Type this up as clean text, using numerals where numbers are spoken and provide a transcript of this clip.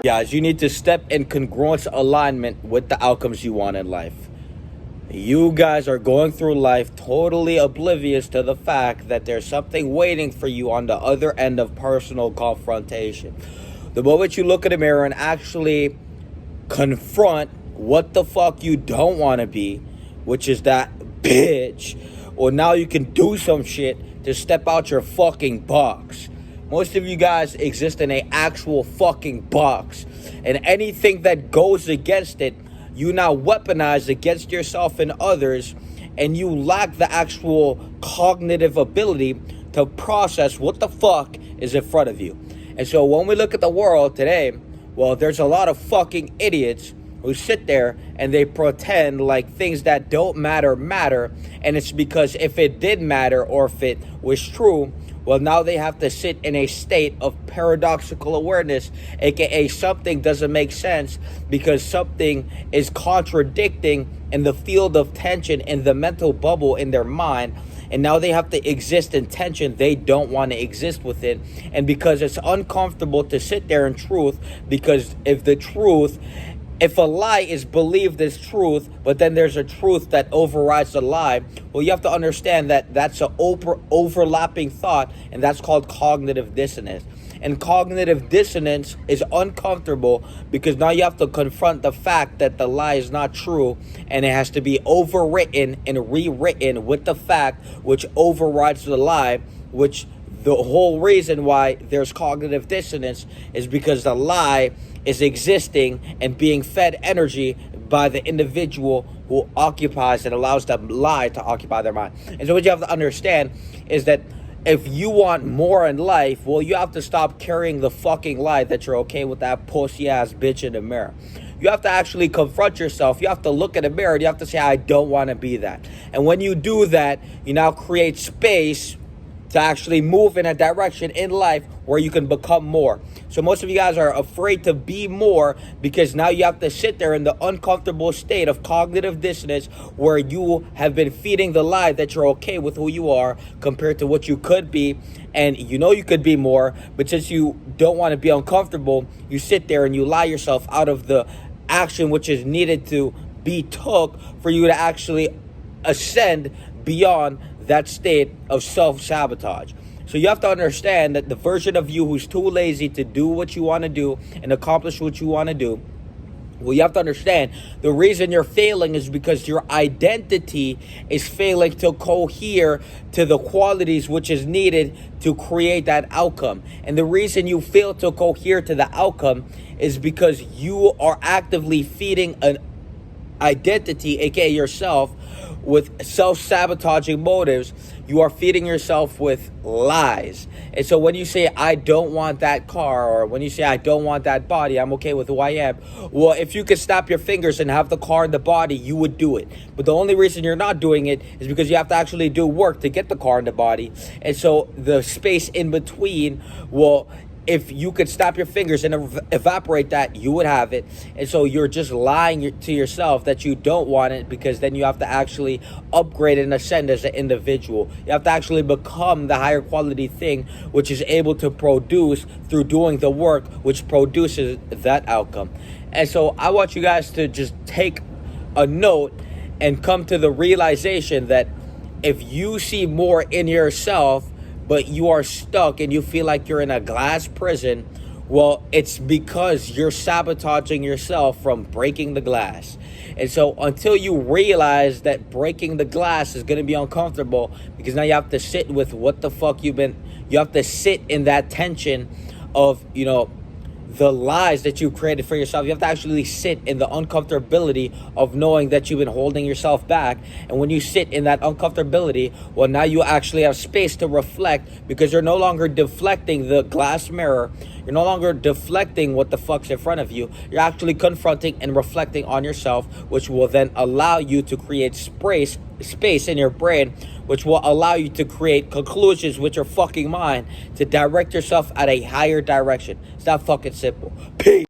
Guys, you need to step in congruent alignment with the outcomes you want in life. You guys are going through life totally oblivious to the fact that there's something waiting for you on the other end of personal confrontation. The moment you look in the mirror and actually confront what the fuck you don't want to be, which is that bitch, or now you can do some shit to step out your fucking box. Most of you guys exist in an actual fucking box, and anything that goes against it, you now weaponize against yourself and others, and you lack the actual cognitive ability to process what the fuck is in front of you. And so when we look at the world today, well, there's a lot of fucking idiots who sit there and they pretend like things that don't matter matter, and it's because if it did matter or if it was true, well, now they have to sit in a state of paradoxical awareness, aka something doesn't make sense because something is contradicting in the field of tension in the mental bubble in their mind. And now they have to exist in tension they don't want to exist within. And because it's uncomfortable to sit there in truth, because if a lie is believed as truth, but then there's a truth that overrides the lie, well, you have to understand that that's an overlapping thought, and that's called cognitive dissonance. And cognitive dissonance is uncomfortable because now you have to confront the fact that the lie is not true, and it has to be overwritten and rewritten with the fact which overrides the lie, which the whole reason why there's cognitive dissonance is because the lie is existing and being fed energy by the individual who occupies and allows the lie to occupy their mind. And so what you have to understand is that if you want more in life, well, you have to stop carrying the fucking lie that you're okay with that pussy ass bitch in the mirror. You have to actually confront yourself. You have to look in the mirror and you have to say, I don't want to be that. And when you do that, you now create space to actually move in a direction in life where you can become more. So most of you guys are afraid to be more because now you have to sit there in the uncomfortable state of cognitive dissonance where you have been feeding the lie that you're okay with who you are compared to what you could be, and you know you could be more, but since you don't want to be uncomfortable, you sit there and you lie yourself out of the action which is needed to be took for you to actually ascend beyond that state of self-sabotage. So you have to understand that the version of you who's too lazy to do what you want to do and accomplish what you want to do, well, you have to understand the reason you're failing is because your identity is failing to cohere to the qualities which is needed to create that outcome. And the reason you fail to cohere to the outcome is because you are actively feeding an identity, aka yourself, with self-sabotaging motives. You are feeding yourself with lies. And so when you say, I don't want that car, or when you say, I don't want that body, I'm okay with who I am, well, if you could snap your fingers and have the car and the body, you would do it. But the only reason you're not doing it is because you have to actually do work to get the car and the body. And so the space in between, well, if you could snap your fingers and evaporate that, you would have it. And so you're just lying to yourself that you don't want it, because then you have to actually upgrade and ascend as an individual. You have to actually become the higher quality thing which is able to produce through doing the work which produces that outcome. And so I want you guys to just take a note and come to the realization that if you see more in yourself but you are stuck and you feel like you're in a glass prison, well, it's because you're sabotaging yourself from breaking the glass. And so until you realize that breaking the glass is going to be uncomfortable, because now you have to sit with what the fuck you have to sit in that tension of, the lies that you created for yourself. You have to actually sit in the uncomfortability of knowing that you've been holding yourself back. And when you sit in that uncomfortability, well, now you actually have space to reflect, because you're no longer deflecting the glass mirror. You're no longer deflecting what the fuck's in front of you. You're actually confronting and reflecting on yourself, which will then allow you to create space in your brain, which will allow you to create conclusions with your fucking mind to direct yourself at a higher direction. It's that fucking simple. Peace.